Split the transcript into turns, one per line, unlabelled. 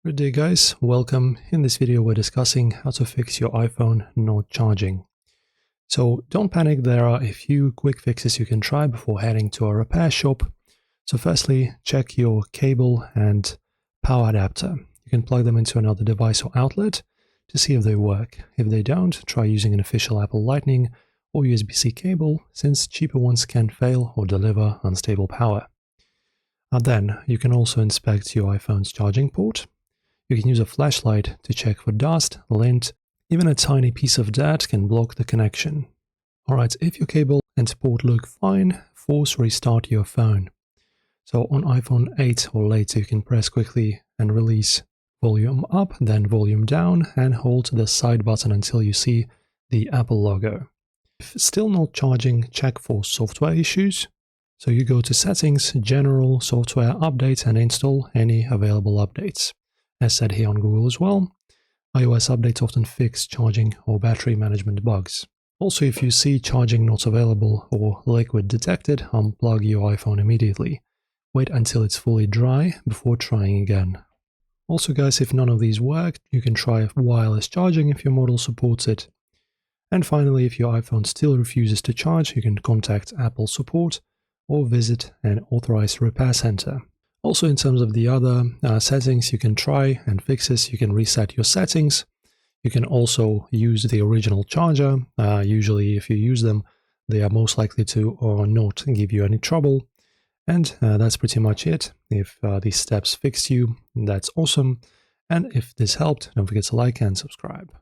Good day guys, welcome. In this video we're discussing how to fix your iPhone not charging. So don't panic, there are a few quick fixes you can try before heading to a repair shop. So firstly, check your cable and power adapter. You can plug them into another device or outlet to see if they work. If they don't, try using an official Apple Lightning or USB-C cable, since cheaper ones can fail or deliver unstable power. Then you can also inspect your iPhone's charging port. You can use a flashlight to check for dust, lint, even a tiny piece of dirt can block the connection. Alright, if your cable and port look fine, force restart your phone. So on iPhone 8 or later you can press quickly and release volume up, then volume down, and hold the side button until you see the Apple logo. If still not charging, check for software issues. So you go to Settings, General, Software Update, and install any available updates. As said here on Google as well, iOS updates often fix charging or battery management bugs. Also, if you see charging not available or liquid detected, unplug your iPhone immediately. Wait until it's fully dry before trying again. Also guys, if none of these work, you can try wireless charging if your model supports it. And finally, if your iPhone still refuses to charge, you can contact Apple support or visit an authorized repair center. Also, in terms of the other settings you can try and fixes, you can reset your settings. You can also use the original charger. Usually, if you use them, they are most likely to or not give you any trouble. And that's pretty much it. If these steps fixed you, that's awesome. And if this helped, don't forget to like and subscribe.